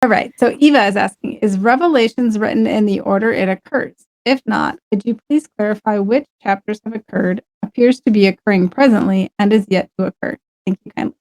All right. So Eva is asking, is Revelations written in the order it occurs? If not, could you please clarify which chapters have occurred, appears to be occurring presently, and is yet to occur? Thank you kindly.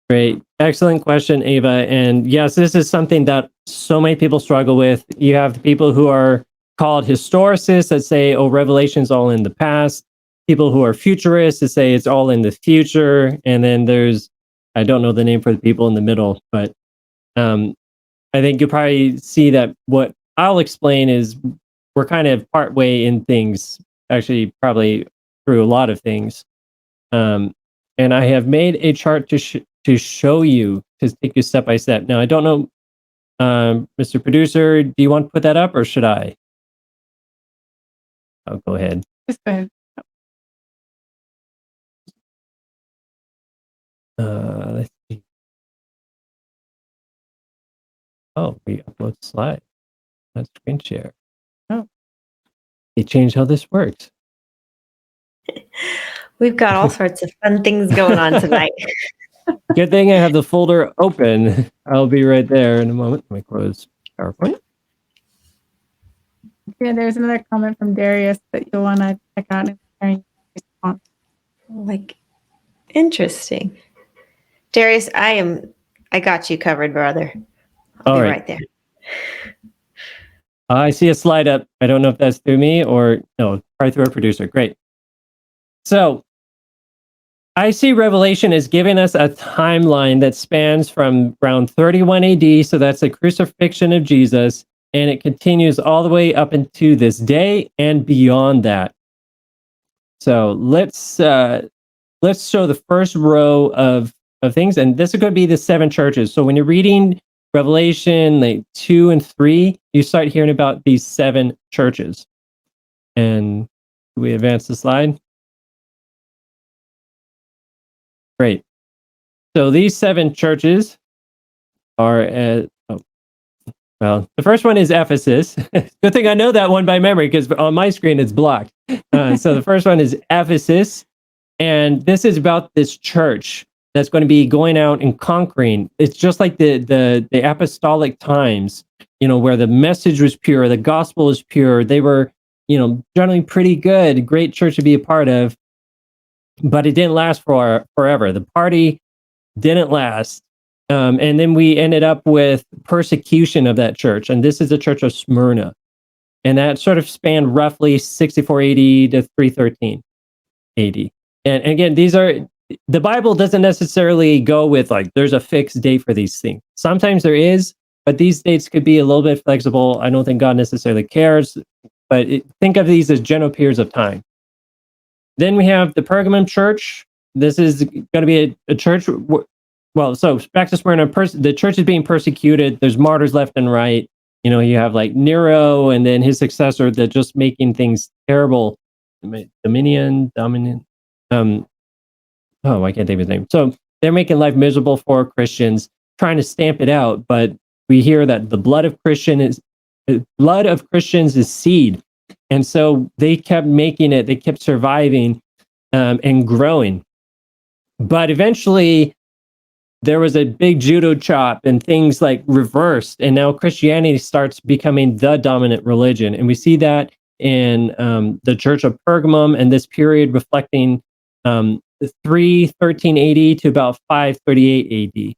Great. Excellent question, Ava. And yes, this is something that so many people struggle with. You have the people who are called historicists that say, oh, Revelation's all in the past. People who are futurists that say it's all in the future. And then there's, I don't know the name for the people in the middle, but I think you'll probably see that what I'll explain is we're kind of part way in things, actually, probably through a lot of things. And I have made a chart to show you, to take you step by step. Now, I don't know, Mr. Producer, do you want to put that up or should I? I'll go ahead. Just go ahead. Let's see. Oh, we upload slide. That's screen share. Oh, they changed how this works. We've got all sorts of fun things going on tonight. Good thing I have the folder open. I'll be right there in a moment. Let me close PowerPoint. Yeah, there's another comment from Darius that you'll want to check out and response. Like, interesting. Darius, I got you covered, brother. I'll be right there. I see a slide up. I don't know if that's through me or no, probably through our producer. Great. So I see Revelation as giving us a timeline that spans from around 31 AD, so that's the crucifixion of Jesus, and it continues all the way up into this day and beyond that. So let's show the first row of things, and this is going to be the 7 churches. So when you're reading Revelation like 2 and 3, you start hearing about these 7 churches. And we advance the slide. Great. So these 7 churches are well, the first one is Ephesus. Good thing I know that one by memory because on my screen it's blocked. So the first one is Ephesus, and this is about this church that's going to be going out and conquering. It's just like the apostolic times, where the message was pure, the gospel is pure. They were, generally pretty good, great church to be a part of, but it didn't last forever. The party didn't last. And then we ended up with persecution of that church. And this is the church of Smyrna. And that sort of spanned roughly 64 AD to 313 AD. And again, the Bible doesn't necessarily go with like, there's a fixed date for these things. Sometimes there is, but these dates could be a little bit flexible. I don't think God necessarily cares, but think of these as general periods of time. Then we have the Pergamum church. This is going to be a church. Well, so back to Smyrna, the church is being persecuted. There's martyrs left and right. You have like Nero and then his successor that just making things terrible. Dominion. Oh, I can't think of his name. So they're making life miserable for Christians, trying to stamp it out. But we hear that the blood of Christians is seed. And so they kept making it, they kept surviving and growing. But eventually there was a big judo chop and things like reversed. And now Christianity starts becoming the dominant religion. And we see that in the Church of Pergamum, and this period reflecting 313 AD to about 538 AD.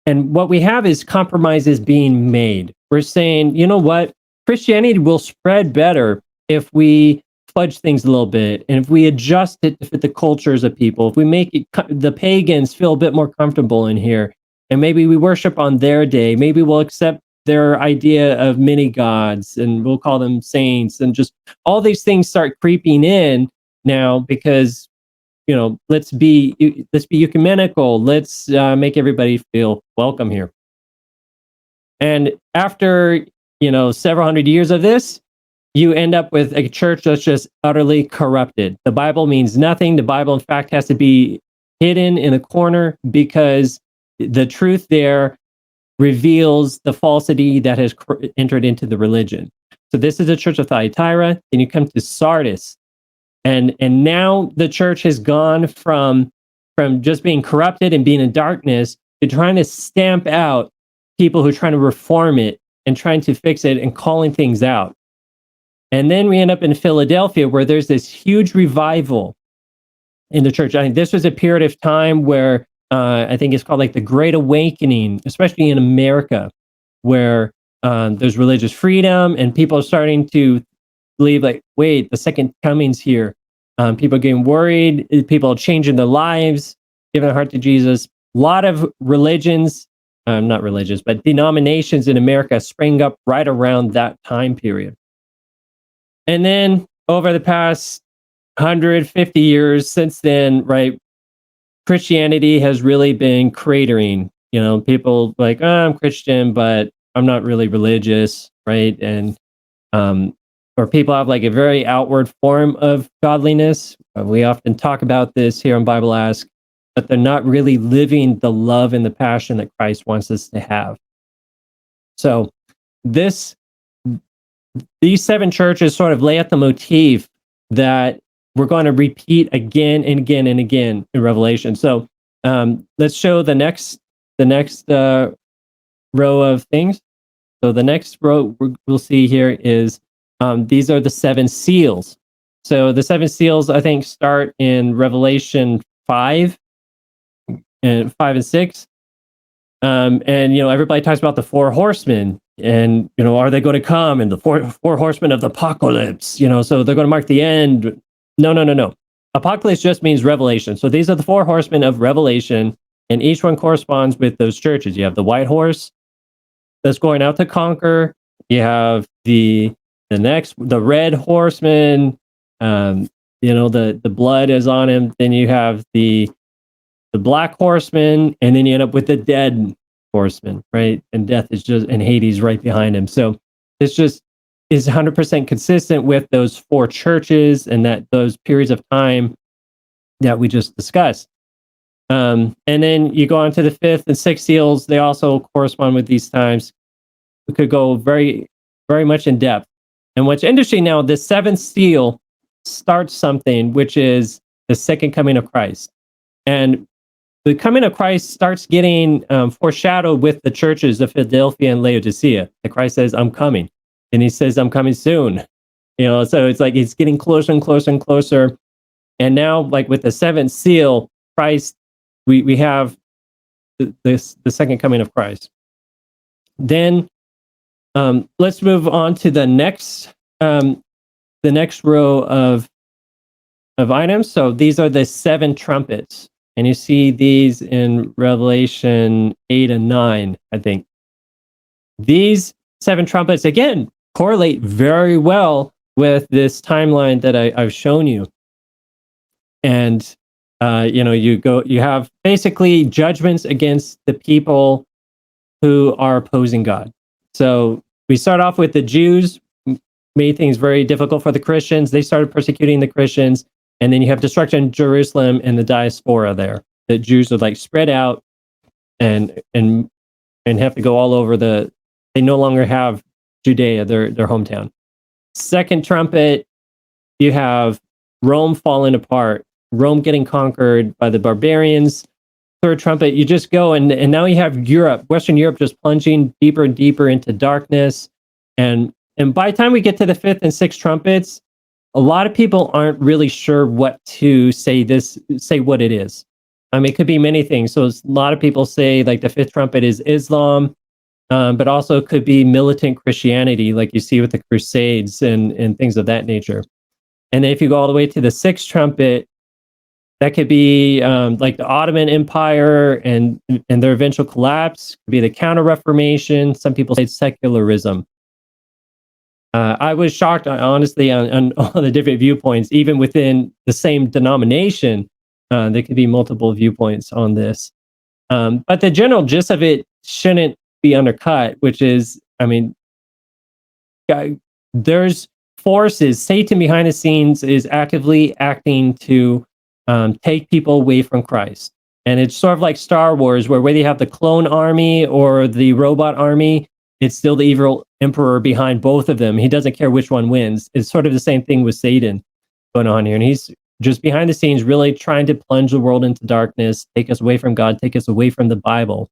And what we have is compromises being made. We're saying, you know what? Christianity will spread better if we fudge things a little bit, and if we adjust it to fit the cultures of people, if we make the pagans feel a bit more comfortable in here, and maybe we worship on their day, maybe we'll accept their idea of many gods, and we'll call them saints, and just all these things start creeping in now because, let's be ecumenical. Let's make everybody feel welcome here. And after, several hundred years of this, you end up with a church that's just utterly corrupted. The Bible means nothing. The Bible, in fact, has to be hidden in a corner because the truth there reveals the falsity that has entered into the religion. So this is the church of Thyatira. Then you come to Sardis. And now the church has gone from from just being corrupted and being in darkness to trying to stamp out people who are trying to reform it and trying to fix it and calling things out. And then we end up in Philadelphia, where there's this huge revival in the church. I think this was a period of time where I think it's called like the Great Awakening, especially in America, where there's religious freedom and people are starting to believe like, wait, the second coming's here. People are getting worried. People are changing their lives, giving their heart to Jesus. A lot of religions, not religious, but denominations in America spring up right around that time period. And then over the past 150 years since then, right, Christianity has really been cratering. You know, people like, oh, I'm Christian, but I'm not really religious, right? And or people have like a very outward form of godliness. We often talk about this here on Bibleask, but they're not really living the love and the passion that Christ wants us to have. So these 7 churches sort of lay out the motif that we're going to repeat again and again and again in Revelation. So let's show the next row of things. So the next row we'll see here is these are the 7 seals. So the 7 seals, I think, start in Revelation 5 and 6. And everybody talks about the 4 horsemen, and are they going to come? And the four horsemen of the apocalypse. So they're going to mark the end. No. Apocalypse just means revelation. So these are the 4 horsemen of Revelation, and each one corresponds with those churches. You have the white horse that's going out to conquer. You have the red horseman. The blood is on him. Then you have the black horseman, and then you end up with the dead horseman, right? And death is and Hades right behind him. So it's just is 100% consistent with those 4 churches and those periods of time that we just discussed. And then you go on to the 5th and 6th seals. They also correspond with these times. We could go very, very much in depth. And what's interesting now, the 7th seal starts something, which is the second coming of Christ. And the coming of Christ starts getting foreshadowed with the churches of Philadelphia and Laodicea. And Christ says, I'm coming. And he says, I'm coming soon. So it's like it's getting closer and closer and closer. And now, like with the 7th seal, Christ, we have the second coming of Christ. Then let's move on to the next row of items. So these are the 7 trumpets. And you see these in Revelation 8 and 9, I think. These 7 trumpets, again, correlate very well with this timeline that I've shown you. And, you have basically judgments against the people who are opposing God. So we start off with the Jews, made things very difficult for the Christians. They started persecuting the Christians. And then you have destruction in Jerusalem and the diaspora there. The Jews are like spread out and have to go all over they no longer have Judea, their hometown. Second trumpet, you have Rome falling apart, Rome getting conquered by the barbarians. Third trumpet, you just go and now you have Europe, Western Europe just plunging deeper and deeper into darkness. And by the time we get to the 5th and 6th trumpets, a lot of people aren't really sure what to say what it is. I mean, it could be many things. So a lot of people say like the 5th trumpet is Islam, but also it could be militant Christianity, like you see with the Crusades and things of that nature. And then if you go all the way to the 6th trumpet, that could be like the Ottoman Empire and their eventual collapse. It could be the Counter-Reformation. Some people say it's secularism. I was shocked, honestly, on all the different viewpoints, even within the same denomination. There could be multiple viewpoints on this. But the general gist of it shouldn't be undercut, which is, I mean, there's forces, Satan behind the scenes is actively acting to take people away from Christ. And it's sort of like Star Wars, where whether you have the clone army or the robot army, it's still the evil emperor behind both of them. He doesn't care which one wins. It's sort of the same thing with Satan going on here. And he's just behind the scenes, really trying to plunge the world into darkness, take us away from God, take us away from the Bible.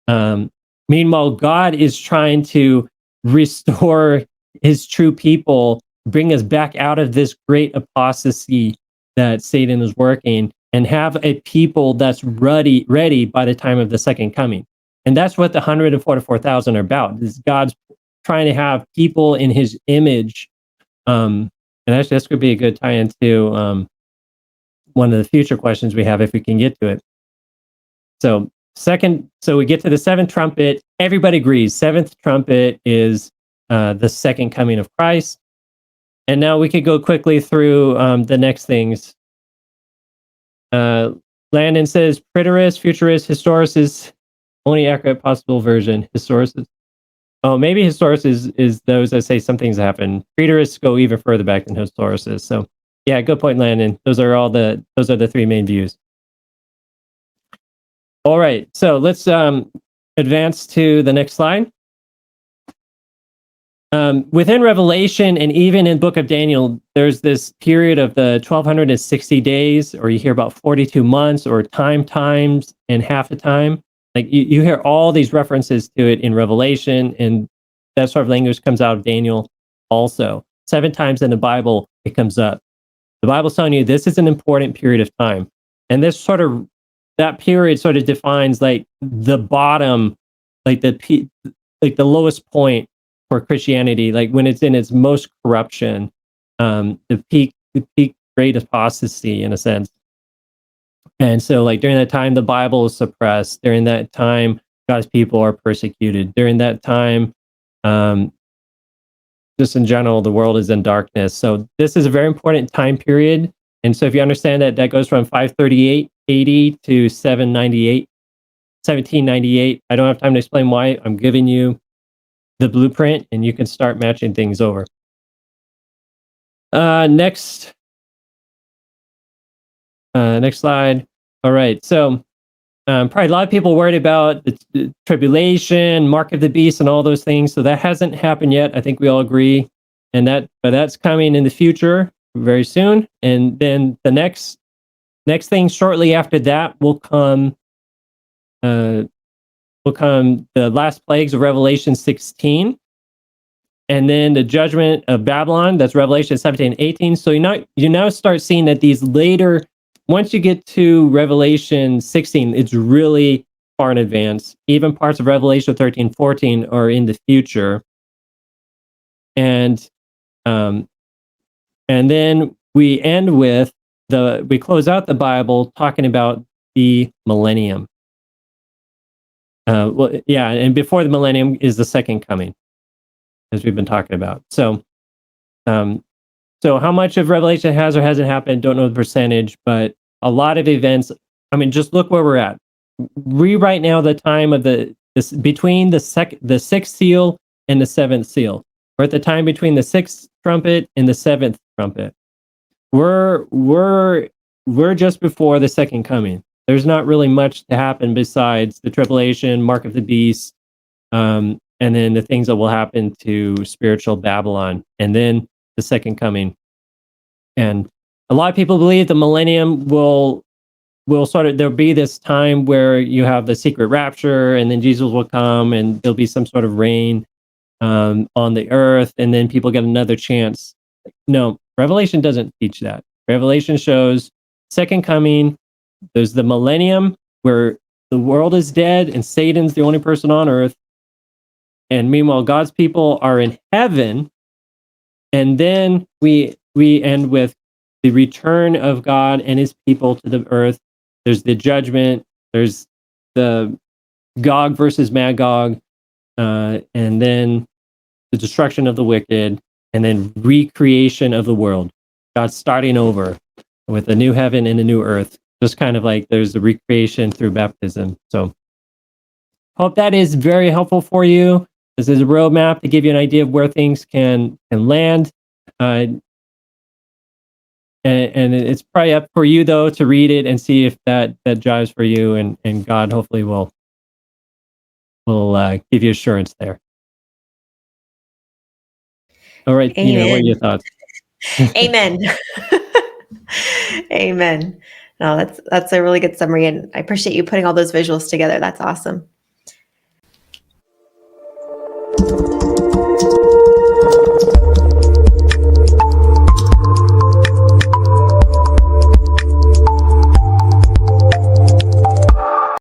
Meanwhile, God is trying to restore his true people, bring us back out of this great apostasy that Satan is working, and have a people that's ready by the time of the second coming. And that's what the 144,000 are about. Is God's trying to have people in his image. And actually, this could be a good tie into one of the future questions we have if we can get to it. So we get to the seventh trumpet. Everybody agrees. Seventh trumpet is the second coming of Christ. And now we could go quickly through the next things. Landon says preterist, futurist, historicist is only accurate possible version. Historicist. Oh, maybe historicist is those that say some things happen. Preterists go even further back than historicists. So yeah, good point, Landon. Those are the three main views. All right, so let's advance to the next slide. Within Revelation and even in Book of Daniel, there's this period of the 1260 days, or you hear about 42 months, or times, and half the time. Like you hear all these references to it in Revelation, and that sort of language comes out of Daniel also. 7 times in the Bible, it comes up. The Bible's telling you this is an important period of time. And that period sort of defines like the bottom, like the lowest point for Christianity, like when it's in its most corruption, the peak great apostasy in a sense. And so like during that time, the Bible is suppressed. During that time, God's people are persecuted. During that time, just in general, the world is in darkness. So this is a very important time period. And so if you understand that goes from 538 AD to 1798. I don't have time to explain why. I'm giving you the blueprint, and you can start matching things over. Next slide. All right. So probably a lot of people worried about the tribulation, mark of the beast, and all those things. So that hasn't happened yet. I think we all agree, but that's coming in the future very soon. And then the next thing shortly after that will come the last plagues of Revelation 16. And then the judgment of Babylon, that's Revelation 17 and 18. So you now start seeing that these later, once you get to Revelation 16, it's really far in advance. Even parts of Revelation 13, 14 are in the future. And then we end with we close out the Bible talking about the millennium. And before the millennium is the second coming, as we've been talking about. So how much of Revelation has or hasn't happened, don't know the percentage, but a lot of events, I mean, just look where we're at. Right now, the time of between the sixth seal and the seventh seal. We're at the time between the sixth trumpet and the seventh trumpet. We're just before the second coming. There's not really much to happen besides the tribulation, mark of the beast, and then the things that will happen to spiritual Babylon, and then the second coming. And a lot of people believe the millennium will there'll be this time where you have the secret rapture, and then Jesus will come, and there'll be some sort of reign on the earth, and then people get another chance. No, Revelation doesn't teach that. Revelation shows second coming. There's the millennium where the world is dead and Satan's the only person on earth. And meanwhile, God's people are in heaven. And then we end with the return of God and his people to the earth. There's the judgment. There's the Gog versus Magog. And then the destruction of the wicked. And then recreation of the world. God starting over with a new heaven and a new earth. Just kind of like there's the recreation through baptism. So hope that is very helpful for you. This is a roadmap to give you an idea of where things can land. And it's probably up for you, though, to read it and see if that jives for you. And God hopefully will give you assurance there. All right, Tina, what are your thoughts? Amen. Amen. No, that's a really good summary, and I appreciate you putting all those visuals together. That's awesome.